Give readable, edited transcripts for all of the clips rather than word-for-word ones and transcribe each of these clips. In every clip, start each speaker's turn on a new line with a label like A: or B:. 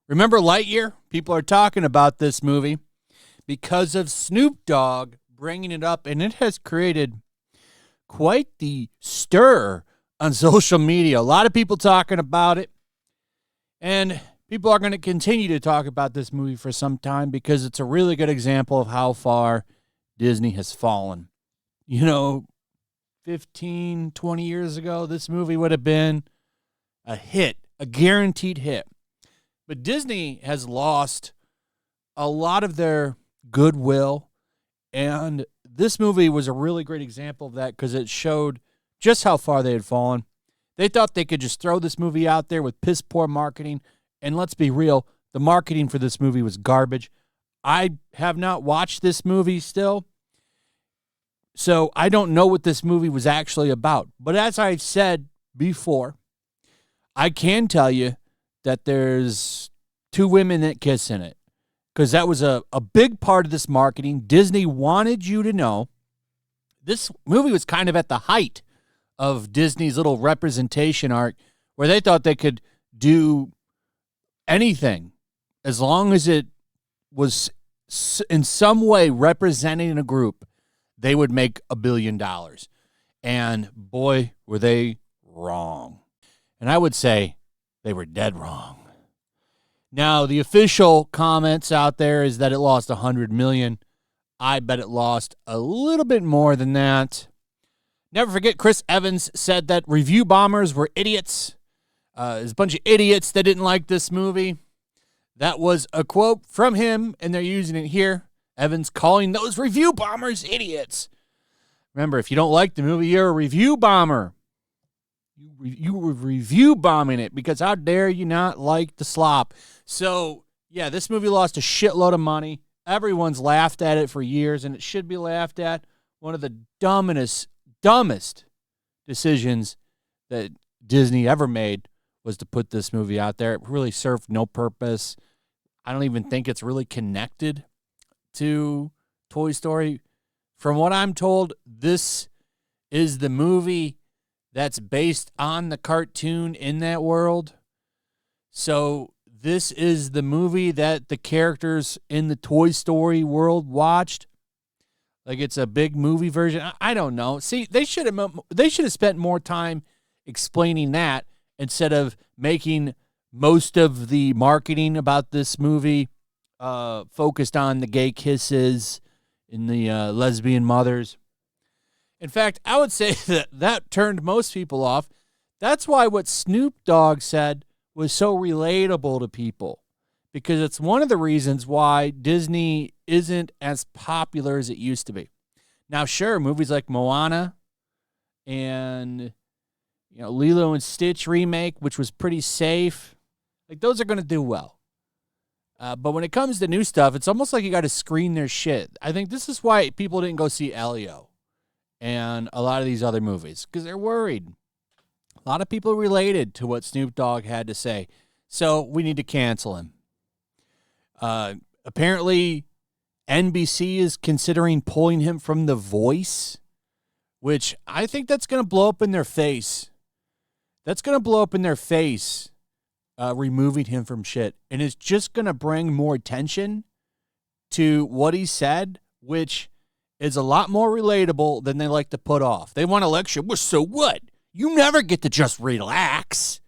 A: Remember Lightyear? People are talking about this movie because of Snoop Dogg bringing it up, and it has created quite the stir on social media. A lot of people talking about it, and people are going to continue to talk about this movie for some time because it's a really good example of how far Disney has fallen. 15, 20 years ago, this movie would have been a hit, a guaranteed hit. But Disney has lost a lot of their goodwill, and this movie was a really great example of that because it showed just how far they had fallen. They thought they could just throw this movie out there with piss-poor marketing, and let's be real, the marketing for this movie was garbage. I have not watched this movie still, so I don't know what this movie was actually about. But as I've said before, I can tell you that there's two women that kiss in it, because that was a big part of this marketing. Disney wanted you to know this movie was kind of at the height of Disney's little representation arc, where they thought they could do anything as long as it was in some way representing a group. They would make $1 billion. And boy, were they wrong. And I would say they were dead wrong. Now, the official comments out there is that it lost $100 million. I bet it lost a little bit more than that. Never forget, Chris Evans said that review bombers were idiots. There's a bunch of idiots that didn't like this movie. That was a quote from him, and they're using it here. Evans calling those review bombers idiots. Remember, if you don't like the movie, you're a review bomber. You were review bombing it because how dare you not like the slop. So, yeah, this movie lost a shitload of money. Everyone's laughed at it for years, and it should be laughed at. One of the dumbest decisions that Disney ever made was to put this movie out there. It really served no purpose. I don't even think it's really connected to Toy Story. From what I'm told, this is the movie that's based on the cartoon in that world. So this is the movie that the characters in the Toy Story world watched. Like it's a big movie version. I don't know. See, they should have spent more time explaining that instead of making most of the marketing about this movie focused on the gay kisses and the lesbian mothers. In fact, I would say that turned most people off. That's why what Snoop Dogg said was so relatable to people, because it's one of the reasons why Disney isn't as popular as it used to be. Now, sure, movies like Moana and Lilo and Stitch remake, which was pretty safe, like those are going to do well. But when it comes to new stuff, it's almost like you got to screen their shit. I think this is why people didn't go see Elio and a lot of these other movies, because they're worried. A lot of people related to what Snoop Dogg had to say, so we need to cancel him. Apparently, NBC is considering pulling him from The Voice, which I think that's going to blow up in their face. That's going to blow up in their face, removing him from shit. And it's just going to bring more attention to what he said, which is a lot more relatable than they like to put off. They want to lecture, well, so what? You never get to just relax.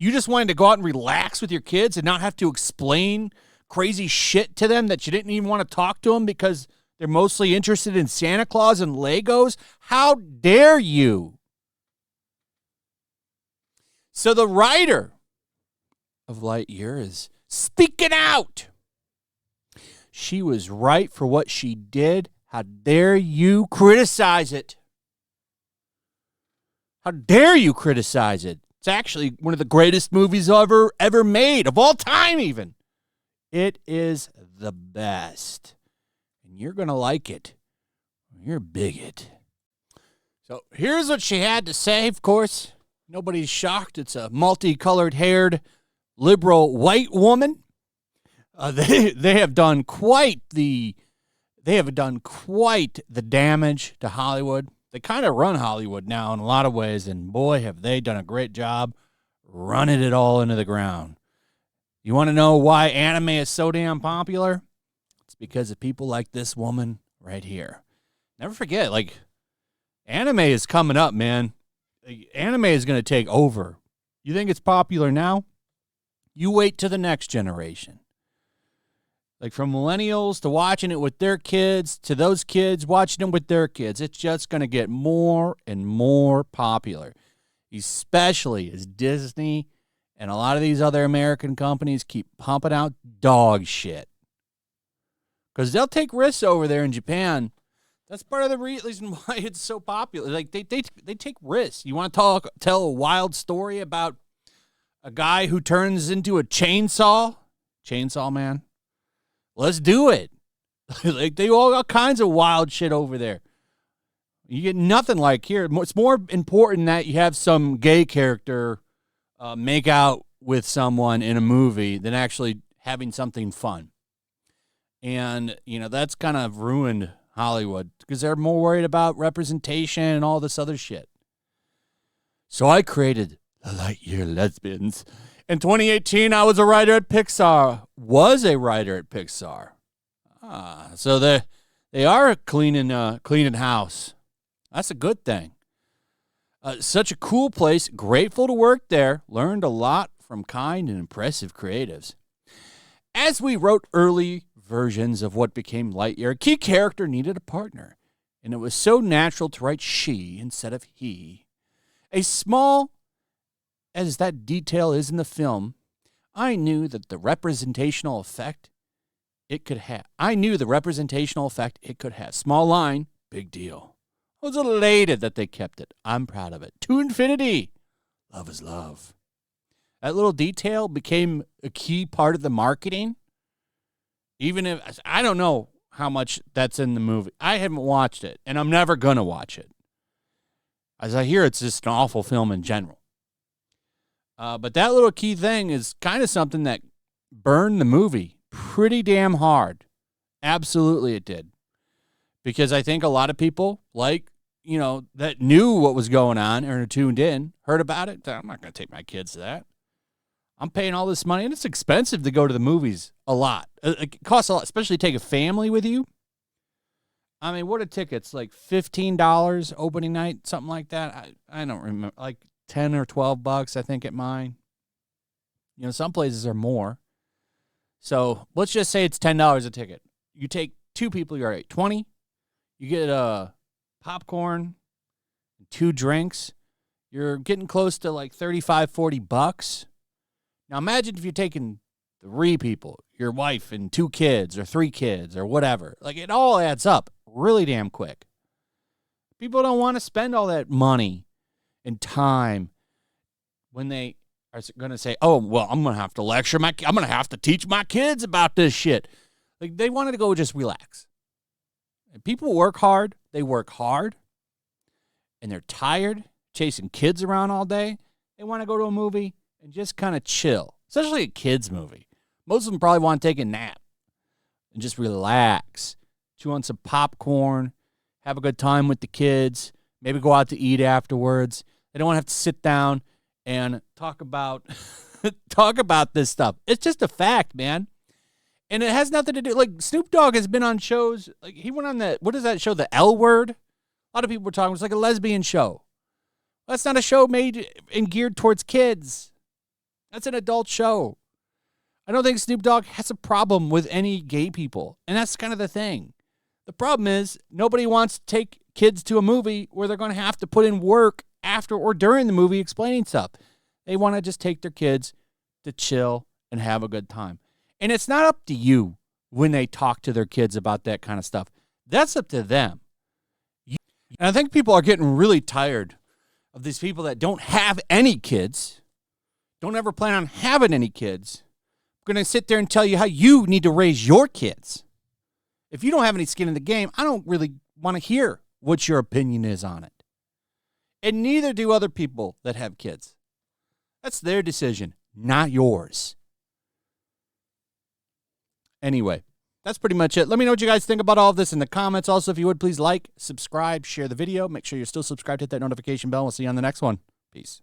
A: You just wanted to go out and relax with your kids and not have to explain crazy shit to them that you didn't even want to talk to them because they're mostly interested in Santa Claus and Legos? How dare you? So the writer of Lightyear is speaking out. She was right for what she did. How dare you criticize it? How dare you criticize it? It's actually one of the greatest movies ever made, of all time even. It is the best. And you're going to like it. You're a bigot. So here's what she had to say, of course. Nobody's shocked. It's a multicolored haired liberal white woman. They have done quite the damage to Hollywood. They kind of run Hollywood now in a lot of ways, and boy, have they done a great job running it all into the ground. You want to know why anime is so damn popular? It's because of people like this woman right here. Never forget, like, anime is coming up, man. Anime is going to take over. You think it's popular now? You wait to the next generation. Like from millennials to watching it with their kids to those kids watching it with their kids. It's just going to get more and more popular, especially as Disney and a lot of these other American companies keep pumping out dog shit. Because they'll take risks over there in Japan. That's part of the reason why it's so popular. Like they take risks. You want to tell a wild story about a guy who turns into a chainsaw man? Let's do it. Like they all kinds of wild shit over there. You get nothing like here. It's more important that you have some gay character make out with someone in a movie than actually having something fun. And, that's kind of ruined Hollywood because they're more worried about representation and all this other shit. So I created the Lightyear Lesbians. In 2018, I was a writer at Pixar. So they are cleaning house. That's a good thing. Such a cool place. Grateful to work there. Learned a lot from kind and impressive creatives. As we wrote early versions of what became Lightyear, a key character needed a partner, and it was so natural to write she instead of he. As small as that detail is in the film, I knew the representational effect it could have. Small line, big deal. I was elated that they kept it. I'm proud of it. To infinity. Love is love. That little detail became a key part of the marketing. Even if, I don't know how much that's in the movie. I haven't watched it, and I'm never going to watch it. As I hear, it's just an awful film in general. But that little key thing is kind of something that burned the movie pretty damn hard. Absolutely it did. Because I think a lot of people, that knew what was going on or tuned in, heard about it. I'm not going to take my kids to that. I'm paying all this money, and it's expensive to go to the movies a lot. It costs a lot, especially to take a family with you. I mean, what are tickets? Like $15 opening night, something like that? I don't remember. Like $10 or $12, I think, at mine. Some places are more. So let's just say it's $10 a ticket. You take two people, you're at $20. You get popcorn, 2 drinks. You're getting close to like $35, $40. Now imagine if you're taking 3 people, your wife and 2 kids or 3 kids or whatever. Like it all adds up really damn quick. People don't want to spend all that money and time when they are going to say, oh, well, I'm going to have to I'm going to have to teach my kids about this shit. Like they wanted to go just relax. And people work hard. They work hard. And they're tired chasing kids around all day. They want to go to a movie and just kind of chill, especially a kid's movie. Most of them probably want to take a nap and just relax, chew on some popcorn, have a good time with the kids, maybe go out to eat afterwards. They don't want to have to sit down and talk about this stuff. It's just a fact, man. And it has nothing to do, like Snoop Dogg has been on shows, like he went on what is that show, The L Word? A lot of people were talking, it's like a lesbian show. That's not a show made and geared towards kids. That's an adult show. I don't think Snoop Dogg has a problem with any gay people. And that's kind of the thing. The problem is nobody wants to take kids to a movie where they're going to have to put in work after or during the movie explaining stuff. They want to just take their kids to chill and have a good time. And it's not up to you when they talk to their kids about that kind of stuff. That's up to them. And I think people are getting really tired of these people that don't have any kids, don't ever plan on having any kids. I'm going to sit there and tell you how you need to raise your kids. If you don't have any skin in the game, I don't really want to hear what your opinion is on it. And neither do other people that have kids. That's their decision, not yours. Anyway, that's pretty much it. Let me know what you guys think about all of this in the comments. Also, if you would, please like, subscribe, share the video. Make sure you're still subscribed, hit that notification bell. We'll see you on the next one. Peace.